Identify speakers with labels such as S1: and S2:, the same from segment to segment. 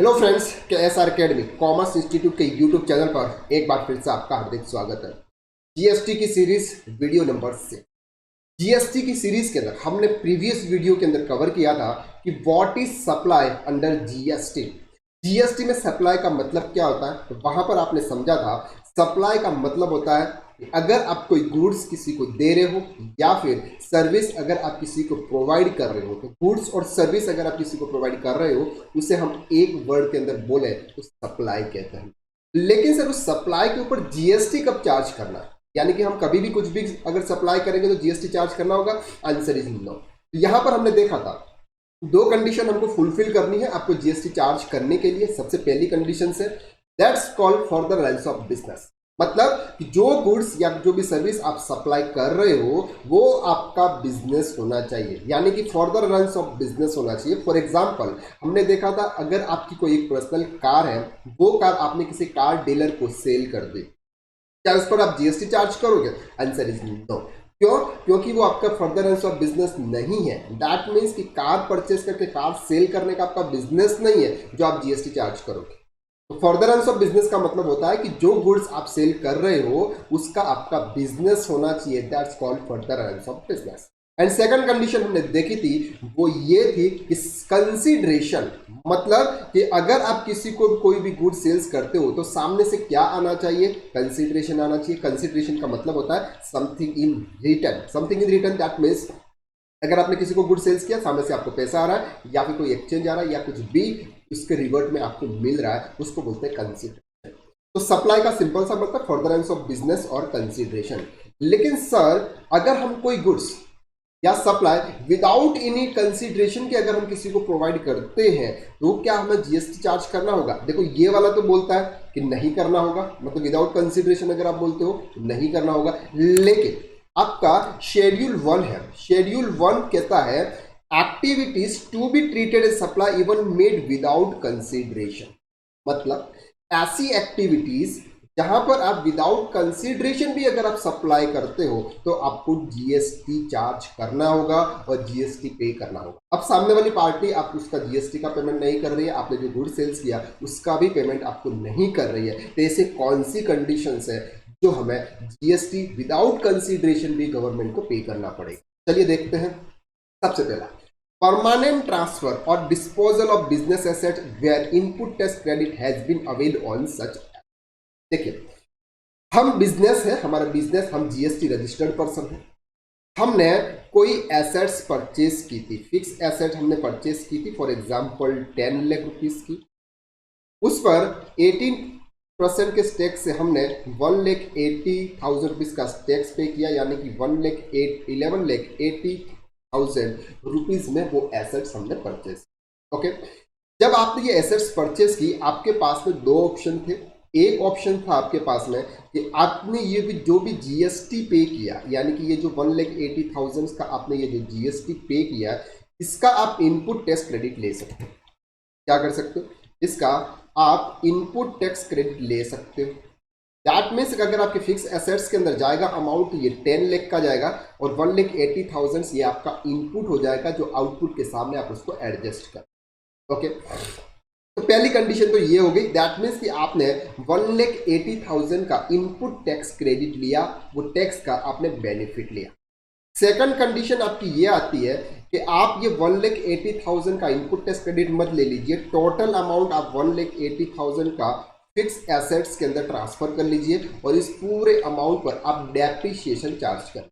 S1: Hello friends, के S R academy commerce institute के YouTube channel पर एक बार फिर से आपका हार्दिक स्वागत है। जीएसटी की सीरीज वीडियो नंबर 6। जीएसटी की सीरीज के अंदर हमने प्रीवियस वीडियो के अंदर कवर किया था कि what is supply under GST. GST में सप्लाई का मतलब क्या होता है, तो वहां पर आपने समझा था सप्लाई का मतलब होता है कि अगर आप कोई गुड्स किसी को दे रहे हो या फिर सर्विस अगर आप किसी को प्रोवाइड कर रहे हो, तो गुड्स और सर्विस अगर आप किसी को प्रोवाइड कर रहे हो उसे हम एक वर्ड के अंदर बोले तो सप्लाई कहते हैं। लेकिन सर उस सप्लाई के ऊपर जीएसटी कब चार्ज करना है, यानी कि हम कभी भी कुछ भी अगर सप्लाई करेंगे तो जीएसटी चार्ज करना होगा? Answer is no. यहां पर हमने देखा था दो कंडीशन हमको फुलफिल करनी है आपको जीएसटी चार्ज करने के लिए। सबसे पहली कंडीशन है that's called for the range of business, मतलब कि जो गुड्स या जो भी सर्विस आप सप्लाई कर रहे हो वो आपका बिजनेस होना चाहिए, यानी कि for the range of business होना चाहिए। फॉर एग्जांपल हमने देखा था अगर आपकी कोई एक पर्सनल कार है, वो कार आपने किसी कार डीलर को सेल कर दी, क्या उस पर आप जीएसटी चार्ज करोगे? Answer is no. क्यों? क्योंकि वो आपका फर्दर ऑफ बिजनेस नहीं है। दैट मीन्स कि कार परचेस करके कार सेल करने का आपका बिजनेस नहीं है जो आप जीएसटी चार्ज करोगे। तो फर्दर ऑफ बिजनेस का मतलब होता है कि जो गुड्स आप सेल कर रहे हो उसका आपका बिजनेस होना चाहिए। That's called further of business. And second condition हमने देखी थी वो ये थी कि कंसीडरेशन, मतलब कि अगर आप किसी को कोई भी गुड सेल्स करते हो तो सामने से क्या आना चाहिए? कंसीडरेशन आना चाहिए। कंसीडरेशन का मतलब होता है something in return. Something in return that means अगर आपने किसी को गुड सेल्स किया, सामने से आपको पैसा आ रहा है या फिर कोई एक्सचेंज आ रहा है या कुछ भी उसके रिवर्ट में आपको मिल रहा है, उसको बोलते हैं कंसीडरेशन। तो सप्लाई का सिंपल सा मतलब फर्दरेंस ऑफ बिजनेस और कंसीडरेशन। लेकिन सर अगर हम कोई गुड्स या सप्लाई विदाउट एनी कंसीडरेशन के अगर हम किसी को प्रोवाइड करते हैं तो क्या हमें जीएसटी चार्ज करना होगा? देखो ये वाला तो बोलता है कि नहीं करना होगा, मतलब विदाउट कंसीडरेशन अगर आप बोलते हो तो नहीं करना होगा। लेकिन आपका शेड्यूल 1 है, शेड्यूल 1 कहता है activities to be treated as supply even made without consideration, मतलब ऐसी एक्टिविटीज जहां पर आप विदाउट कंसीडरेशन भी अगर आप सप्लाई करते हो तो आपको जीएसटी चार्ज करना होगा और जीएसटी पे करना होगा। अब सामने वाली पार्टी आप उसका जीएसटी का पेमेंट नहीं कर रही है, आपने जो गुड सेल्स किया उसका भी पेमेंट आपको नहीं कर रही है, तो ऐसे कौन सी कंडीशंस है जो हमें जीएसटी विदाउट कंसीडरेशन भी गवर्नमेंट को पे करना पड़ेगा? चलिए देखते हैं। सबसे पहला परमानेंट ट्रांसफर और disposal of business asset where input tax credit has been availed on such. देखिए हम बिजनेस है, हमारा बिजनेस, हम जीएसटी रजिस्टर्ड पर्सन है, हमने कोई एसेट्स परचेस की थी, फिक्स एसेट हमने परचेस की थी, फॉर एग्जांपल 10 लाख रुपीस की, उस पर 18% के टैक्स से हमने 1,80,000 रुपीज का टैक्स पे किया, यानी कि 11,80,000 रुपीज में वो एसेट्स हमने परचेस। ओके, जब आपने ये एसेट्स परचेस की आपके पास में दो ऑप्शन थे। एक ऑप्शन था आपके पास में कि आपने ये भी जो भी जीएसटी पे किया, यानी कि ये जो 1,80,000 का आपने ये जो जीएसटी पे किया इसका आप इनपुट टैक्स क्रेडिट ले सकते हो। क्या कर सकते हो? इसका आप इनपुट टैक्स क्रेडिट ले सकते हो। दैट मीन्स अगर आपके फिक्स एसेट्स के अंदर जाएगा अमाउंट ये 10 लाख का जाएगा और 1,80,000 ये आपका इनपुट हो जाएगा, जो आउटपुट के सामने आप उसको एडजस्ट कर। ओके, तो पहली कंडीशन तो ये हो गई, दैट मीन्स कि आपने 1,80,000 का इनपुट टैक्स क्रेडिट लिया, वो टैक्स का आपने बेनिफिट लिया। सेकंड कंडीशन आपकी ये आती है कि आप ये 1,80,000 का इनपुट टैक्स क्रेडिट मत ले लीजिए, टोटल अमाउंट आप 1,80,000 का फिक्स एसेट्स के अंदर ट्रांसफर कर लीजिए और इस पूरे अमाउंट पर आप डेप्रिसिएशन चार्ज करें।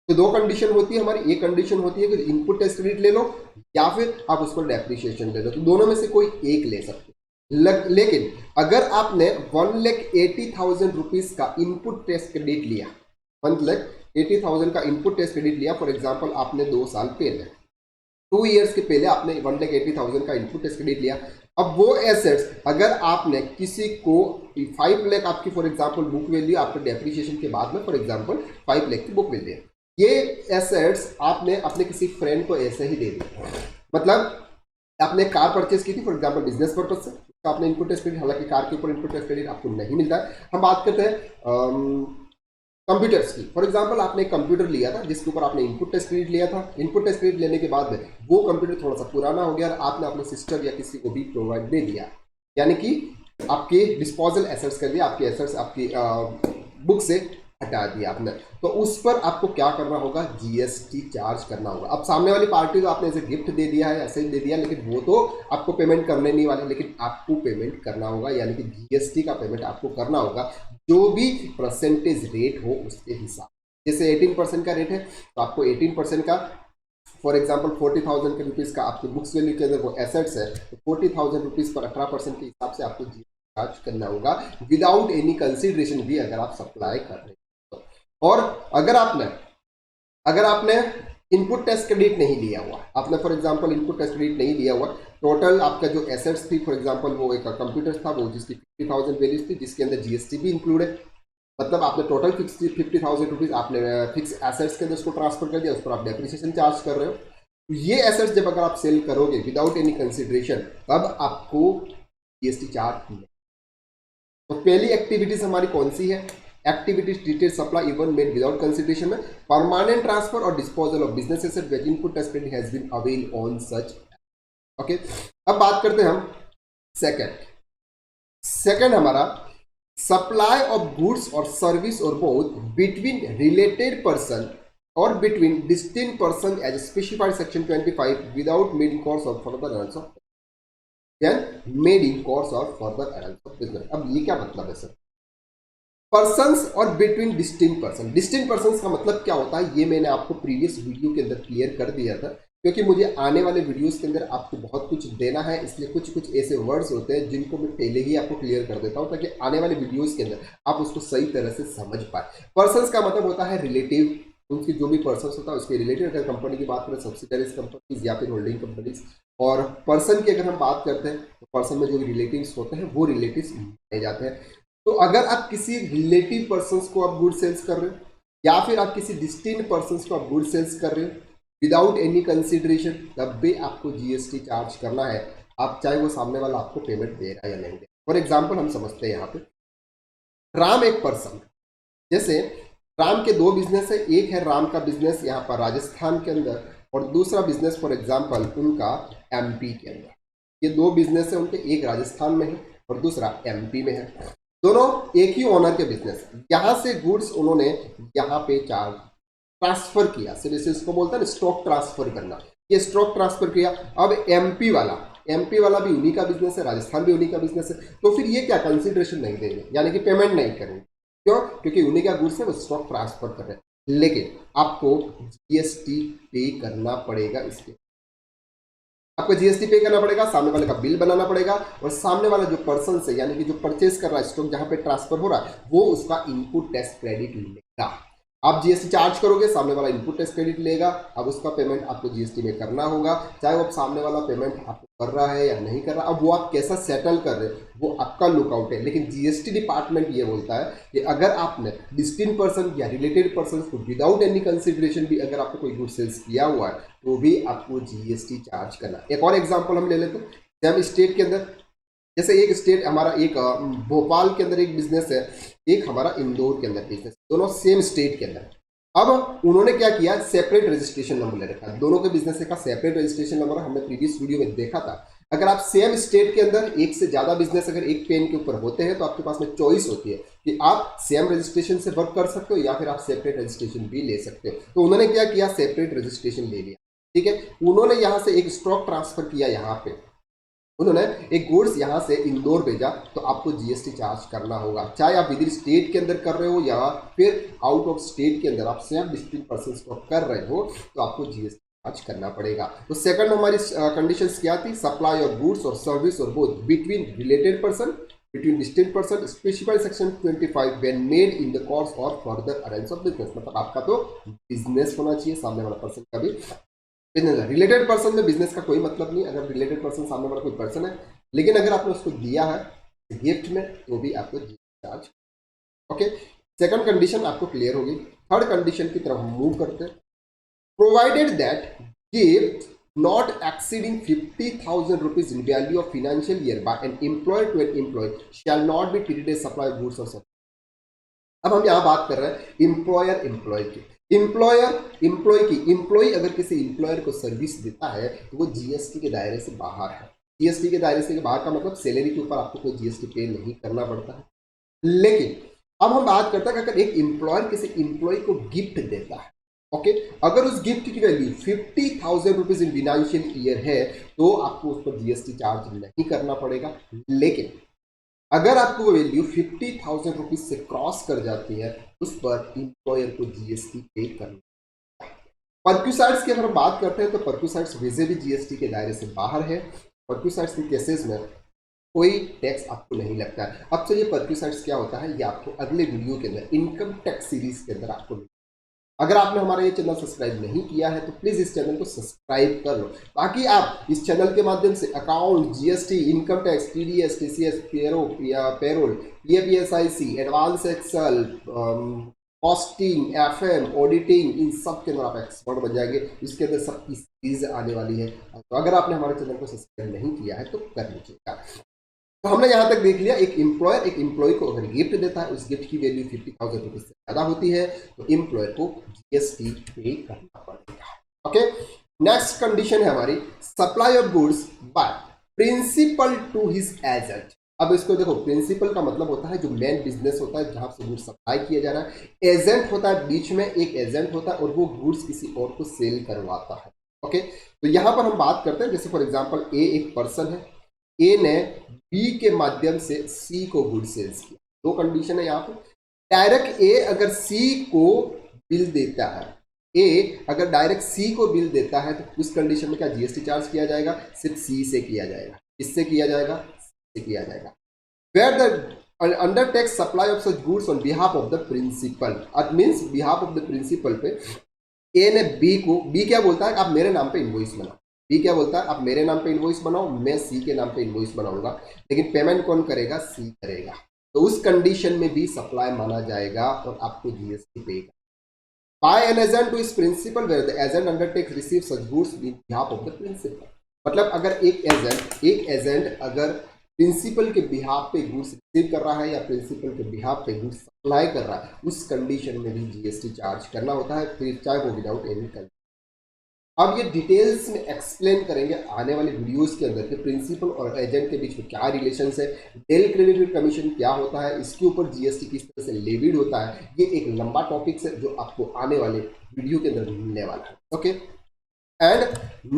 S1: तो दो कंडीशन होती है हमारी, एक कंडीशन होती है कि इनपुट टैक्स क्रेडिट ले लो या फिर आप उसको डेप्रिसिएशन ले लो, तो दोनों में से कोई एक ले सकते हो। लेकिन अगर आपने 1,80,000 रुपीज का इनपुट टैक्स क्रेडिट लिया, 1,80,000 का इनपुट टैक्स क्रेडिट लिया, फॉर एग्जाम्पल आपने 2 साल पहले 2 ईयर्स के पहले आपने 1,80,000 का इनपुट टैक्स क्रेडिट लिया। अब वो एसेट्स अगर आपने किसी को 5 लाख आपकी for example book value after depreciation के बाद में फॉर एग्जाम्पल 5 लाख की बुक वैल्यू, ये एसेट्स आपने अपने किसी फ्रेंड को ऐसे ही दे दी, मतलब आपने कार परचेस की थी फॉर एग्जांपल बिजनेस पर्पज से, तो आपने इनपुट टैक्स क्रेडिट, हालांकि कार के ऊपर इनपुट टैक्स क्रेडिट आपको नहीं मिलता है। हम बात करते हैं कंप्यूटर्स की, फॉर एग्जांपल आपने एक कंप्यूटर लिया था जिसके ऊपर आपने इनपुट टेस्ट क्रेडिट लिया था। इनपुट टेस्ट क्रेडिट लेने के बाद में वो कंप्यूटर थोड़ा सा पुराना हो गया और आपने अपने सिस्टर या किसी को भी प्रोवाइड दे दिया, यानी कि आपके डिस्पोजल एसेट्स कर दिया, आपके एसेट्स आपकी बुक से हटा दिया आपने, तो उस पर आपको क्या करना होगा, जीएसटी चार्ज करना होगा। अब सामने वाली पार्टी को आपने ऐसे गिफ्ट दे दिया है, ऐसे दे दिया, लेकिन वो तो आपको पेमेंट करने नहीं वाले, लेकिन आपको पेमेंट करना होगा, यानी कि जीएसटी का पेमेंट आपको करना होगा, जो भी परसेंटेज रेट हो उसके हिसाब। जैसे 18% का रेट है तो आपको 18% का, फॉर एग्जाम्पल 40,000 के रुपीज़ का आपके बुक्स वैल्यू के अंदर वो एसेट्स है, तो 40,000 रुपीज़ पर 18% के हिसाब से आपको जीएसटी चार्ज करना होगा, विदाउट एनी कंसिडरेशन भी अगर आप सप्लाई कर रहे हैं। और अगर आपने इनपुट टेस्ट क्रेडिट नहीं लिया हुआ, आपने for example input test credit नहीं लिया हुआ, टोटल आपका जो एसेट्स थी, फॉर एग्जांपल वो एक कंप्यूटर था वो जिसकी 50,000 वैल्यूज थी, जिसके अंदर जीएसटी भी इंक्लूड है, मतलब आपने टोटल 50,000 रुपीज आपने फिक्स एसेट्स के अंदर उसको ट्रांसफर कर दिया, उस पर आप डेप्रिसिएशन चार्ज कर रहे हो। तो ये एसेट्स जब अगर आप सेल करोगे विदाउट एनी कंसिडरेशन, तब आपको जीएसटी चार्ज मिलेगा। तो पहली एक्टिविटीज हमारी कौन सी है, activities detail supply even made without consideration में परमानेंट ट्रांसफर और disposal of business asset which input test credit has been avail on such. Okay, अब बात करते हैं हम सेकंड हमारा सप्लाई ऑफ गुड्स और सर्विस और बोथ बिटवीन रिलेटेड पर्सन और between distinct person as specified section 25 without made in course of further analysis of made in course of further analysis of business. अब ये क्या मतलब है sir, persons और between distinct person का मतलब क्या होता है, ये मैंने आपको प्रीवियस वीडियो के अंदर क्लियर कर दिया था, क्योंकि मुझे आने वाले वीडियोस के अंदर आपको बहुत कुछ देना है, इसलिए कुछ ऐसे वर्ड्स होते हैं जिनको मैं पहले ही आपको क्लियर कर देता हूं, ताकि आने वाले वीडियोस के अंदर आप उसको सही तरह से समझ पाए। पर्सन्स का मतलब होता है रिलेटिव, उनकी जो भी पर्सन होता है उसके रिलेटेड, अगर कंपनी की बात करें सब्सिडरीज कंपनीज या फिर होल्डिंग कंपनीज, और पर्सन की अगर हम बात करते हैं तो पर्सन में जो रिलेटिव्स होते हैं वो रिलेटिव्स माने जाते हैं। तो अगर आप किसी रिलेटिव पर्सन को आप गुड सेल्स कर रहे हो या फिर आप किसी डिस्टिंक्ट पर्सन को आप गुड सेल्स कर रहे हो विदाउट एनी कंसिडरेशन, तब भी आपको जीएसटी चार्ज करना है, आप चाहे वो सामने वाला आपको पेमेंट दे रहा है या नहीं दे रहा। फॉर एग्जाम्पल हम समझते हैं यहाँ पे राम एक पर्सन, जैसे राम के दो बिजनेस है, एक है राम का बिजनेस यहाँ पर राजस्थान के अंदर और दूसरा बिजनेस फॉर एग्जाम्पल उनका एमपी के अंदर। ये दो बिजनेस है उनके, एक राजस्थान में है और दूसरा एमपी में है, दोनों एक ही ओनर के बिजनेस। यहां से गुड्स उन्होंने यहाँ पे चार्ज ट्रांसफर किया, जैसे इसको बोलते हैं स्टॉक ट्रांसफर करना, ये स्टॉक ट्रांसफर किया। अब एमपी वाला भी उन्हीं का बिजनेस है, राजस्थान भी उन्हीं का बिजनेस है, तो फिर ये क्या कंसिडरेशन नहीं देंगे, यानी कि पेमेंट नहीं करेंगे। क्यों? क्योंकि उन्हीं का गुड्स है, वो स्टॉक ट्रांसफर कर रहे हैं, लेकिन आपको जीएसटी पे करना पड़ेगा। इसके आपको जीएसटी पे करना पड़ेगा, सामने वाले का बिल बनाना पड़ेगा, और सामने वाला जो पर्सन है यानी कि जो परचेस कर रहा है स्टॉक जहां पे ट्रांसफर हो रहा है, वो उसका इनपुट टैक्स क्रेडिट लेगा। आप जीएसटी चार्ज करोगे, सामने वाला इनपुट टैक्स क्रेडिट लेगा, अब उसका पेमेंट आपको जीएसटी में करना होगा, चाहे वो सामने वाला पेमेंट आपको कर रहा है या नहीं कर रहा। अब वो आप कैसा सेटल कर रहे हैं वो आपका लुकआउट है, लेकिन जीएसटी डिपार्टमेंट ये बोलता है कि अगर आपने डिस्टिंक्ट पर्सन या रिलेटेड पर्सन को विदाउट एनी कंसिडरेशन भी अगर आपको कोई गुड सेल्स किया हुआ है तो भी आपको जीएसटी चार्ज करना। एक और एग्जाम्पल हम ले लेते हैं, हम स्टेट के अंदर, जैसे एक स्टेट हमारा, एक भोपाल के अंदर एक बिजनेस है, एक हमारा इंदौर के अंदर बिजनेस, दोनों सेम स्टेट के अंदर। अब उन्होंने क्या किया, सेपरेट रजिस्ट्रेशन नंबर ले रखा, दोनों के बिजनेस का सेपरेट रजिस्ट्रेशन नंबर हमने प्रीवियस वीडियो में देखा था। अगर आप सेम स्टेट के अंदर एक से ज्यादा बिजनेस अगर एक पेन के ऊपर होते हैं तो आपके पास में चॉइस होती है कि आप सेम रजिस्ट्रेशन से वर्क कर सकते हो या फिर आप सेपरेट रजिस्ट्रेशन भी ले सकते हो। तो उन्होंने क्या किया, सेपरेट रजिस्ट्रेशन ले लिया, ठीक है। उन्होंने यहां से एक स्टॉक ट्रांसफर किया, यहाँ पे उन्होंने एक गुड्स यहां से इंदौर भेजा, तो आपको जीएसटी चार्ज करना होगा, चाहे आप विद इन स्टेट के अंदर कर रहे हो या फिर आउट ऑफ स्टेट के अंदर आप सेम डिस्टिंक्ट पर्सन को कर रहे हो, तो आपको जीएसटी चार्ज करना पड़ेगा। तो सेकंड हमारी कंडीशंस क्या थी, सप्लाई ऑफ गुड्स और सर्विस और both between related person, between distinct person, specified section 25 when made in the course of further arrange of business. मतलब आपका तो बिजनेस होना चाहिए, सामने वाला पर्सन का भी बिजनेस है। रिलेटेड पर्सन में बिजनेस का कोई मतलब नहीं, अगर रिलेटेड पर्सन सामने वाला कोई पर्सन है, लेकिन अगर आपने उसको दिया है गिफ्ट में तो भी आपको चार्ज। ओके, सेकंड कंडीशन आपको क्लियर होगी। थर्ड कंडीशन की तरफ हम मूव करते हैं, provided that gift not exceeding 50,000 rupees in value of financial year by an employer to an employee shall not be treated as supply of goods or services। अब हम यहाँ बात कर रहे हैं एम्प्लॉयर एम्प्लॉय की। एम्प्लॉय अगर किसी एम्प्लॉयर को सर्विस देता है तो वो जीएसटी के दायरे से बाहर है। जीएसटी के दायरे से बाहर का मतलब सैलरी के ऊपर आपको कोई जीएसटी पे नहीं करना पड़ता है। लेकिन अब हम बात करते हैं कि अगर एक एम्प्लॉयर किसी एम्प्लॉय को गिफ्ट देता है, ओके, अगर उस गिफ्ट की value 50,000 rupees in financial year है तो आपको उस पर जीएसटी चार्ज नहीं करना पड़ेगा। लेकिन अगर आपको वो वैल्यू 50,000 रुपीज से क्रॉस कर जाती है उस पर एम्प्लॉयर को जीएसटी पे करना। पर्क्यूसाइड्स की अगर हम बात करते हैं तो पर्क्यूसाइड्स वैसे भी जीएसटी के दायरे से बाहर है। पर्क्यूसाइड्स के केसेस में कोई टैक्स आपको नहीं लगता है। अब चलिए पर्क्यूसाइड्स क्या होता है ये आपको अगले वीडियो के अंदर इनकम टैक्स सीरीज के अंदर आपको। अगर आपने हमारा ये चैनल सब्सक्राइब नहीं किया है तो प्लीज इस चैनल को सब्सक्राइब कर लो ताकि आप इस चैनल के माध्यम से account, GST, income tax, TDS, TCS, payroll, PF ESIC, advance Excel, costing, FM, auditing, इन सब के अंदर आप एक्सपर्ट बन जाएंगे। इसके अंदर सबकी सीरीज आने वाली है। तो अगर आपने हमारे चैनल को सब्सक्राइब नहीं किया है तो कर लीजिएगा। तो हमने यहां तक देख लिया एक एम्प्लॉय को अगर गिफ्ट देता है, उस गिफ्ट की वैल्यू 50,000 रुपीज से ज्यादा होती है तो एम्प्लॉयर को जीएसटी पे करना पड़ेगा। ओके, नेक्स्ट कंडीशन है हमारी supply of goods by principal to his agent. अब इसको देखो, प्रिंसिपल का मतलब होता है जो मेन बिजनेस होता है जहां से गुड्स सप्लाई किया जा रहा है। एजेंट होता है बीच में, एक एजेंट होता है और वो गुड्स किसी और को सेल करवाता है। ओके, तो यहां पर हम बात करते हैं जैसे फॉर एग्जांपल ए एक पर्सन है, ए ने बी के माध्यम से सी को गुड सेल्स किया। दो कंडीशन है यहाँ पे। डायरेक्ट ए अगर सी को बिल देता है, ए अगर डायरेक्ट सी को बिल देता है तो उस कंडीशन में क्या जीएसटी चार्ज किया जाएगा? सिर्फ सी से किया जाएगा। किससे किया जाएगा? सी से किया जाएगा। Where the undertakes supply of such goods on behalf of the principal, it means behalf of the principal पे ए ने बी को, बी क्या बोलता है आप मेरे नाम पे इनवॉइस बनाओ। बी क्या बोलता है आप मेरे नाम पे इनवॉइस बनाओ, मैं सी के नाम पे इनवॉइस बनाऊंगा, लेकिन पेमेंट कौन करेगा? सी करेगा। तो उस कंडीशन में भी सप्लाई माना जाएगा और आपको जीएसटी पे करना। By an agent to is principal where the agent undertakes receive such goods on behalf of the principal. मतलब अगर एक एजेंट अगर प्रिंसिपल के बिहाफ पे गुड्स रिसीव कर रहा है या प्रिंसिपल के बिहाफ पे गुड्स सप्लाई कर रहा है, उस कंडीशन में भी जीएसटी चार्ज करना होता है, फिर चाहे वो विदाउट एनी कंडीशन। अब ये डिटेल्स में एक्सप्लेन करेंगे आने वाले वीडियोस के अंदर कि प्रिंसिपल और एजेंट के बीच में क्या रिलेशंस है, डेल क्रेडिट कमीशन क्या होता है, इसके ऊपर जीएसटी किस तरह से लेविड होता है। ये एक लंबा टॉपिक है जो आपको आने वाले वीडियो के अंदर मिलने वाला है। ओके, एंड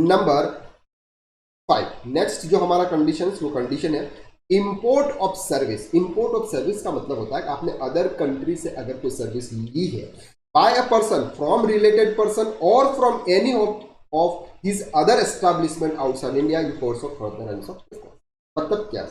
S1: नंबर 5 नेक्स्ट जो हमारा कंडीशन वो कंडीशन है import of service. Import of service का मतलब होता है कि आपने अदर कंट्री से अगर कोई सर्विस ली है by a person from related person और from any of his other establishment outside India in course of furtherance of business. मतलब क्या?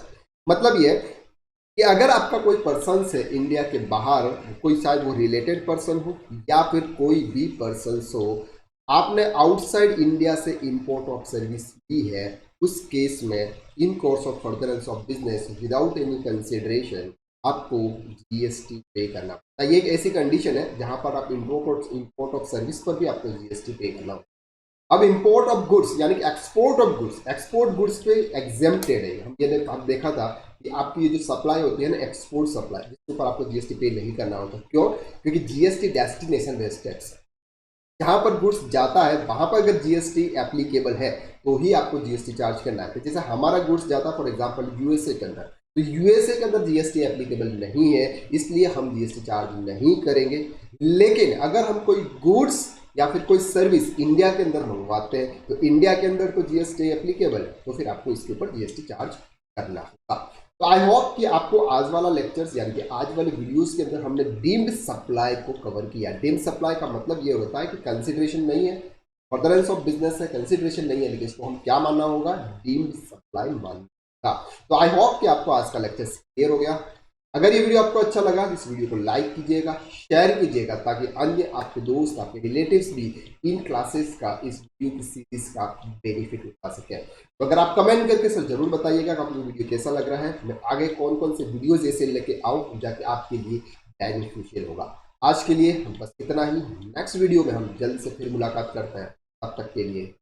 S1: मतलब ये कि अगर आपका कोई पर्सन है इंडिया के बाहर, कोई चाहे वो रिलेटेड पर्सन हो या फिर कोई भी पर्सन हो, आपने आउटसाइड इंडिया से इंपोर्ट ऑफ सर्विस की है, उस केस में in course of furtherance of business without any consideration आपको जीएसटी पे करना पड़ता है। ये एक ऐसी कंडीशन है जहां पर आप इंपोर्ट ऑफ सर्विस पर भी आपको जीएसटी पे करना होता है। अब इंपोर्ट ऑफ गुड्स यानी कि एक्सपोर्ट गुड्स पे एग्जेम्प्टेड है। हम देखा था कि आपकी ये जो सप्लाई होती है ना, एक्सपोर्ट सप्लाई, जिसके ऊपर आपको जीएसटी पे नहीं करना होता। क्यों? क्योंकि जीएसटी डेस्टिनेशन बेस्ड टैक्स है। जहां पर गुड्स जाता है वहां पर अगर जीएसटी एप्लीकेबल है तो ही आपको जीएसटी चार्ज करना है। जैसे हमारा गुड्स जाता है फॉर एग्जांपल यूएसए के अंदर, तो यूएसए के अंदर जीएसटी एप्लीकेबल नहीं है, इसलिए हम जीएसटी चार्ज नहीं करेंगे। लेकिन अगर हम कोई गुड्स या फिर कोई सर्विस इंडिया के अंदर मंगवाते हैं तो इंडिया के अंदर तो जीएसटी एप्लीकेबल है, तो फिर आपको इसके ऊपर जीएसटी चार्ज करना होगा। तो आई होप कि आपको आज वाला लेक्चर्स यानी कि आज वाले वीडियोस के अंदर हमने डीम्ड सप्लाई को कवर किया। डीम्ड सप्लाई का मतलब ये होता है कि कंसिडरेशन नहीं है, फर्दरेंस ऑफ बिजनेस है, कंसिडरेशन नहीं है, लेकिन इसको हम क्या मानना होगा? डीम्ड सप्लाई मानना। तो आई होप कि आपको आज का लेक्चर क्लियर हो गया। अगर ये वीडियो आपको अच्छा लगा तो इस वीडियो को लाइक कीजिएगा, शेयर कीजिएगा, ताकि अन्य आपके दोस्त, आपके रिलेटिव्स भी इन क्लासेस का, इस वीडियो की सीरीज का बेनिफिट उठा सके। तो अगर आप कमेंट करके सर जरूर बताइएगा कि आपको वीडियो कैसा लग रहा है, मैं आगे कौन कौन से वीडियोज ऐसे लेके आऊँ जाके आपके लिए बेनिफिशियल होगा। आज के लिए हम बस इतना ही। नेक्स्ट वीडियो में हम जल्द से फिर मुलाकात करते हैं। तब तक के लिए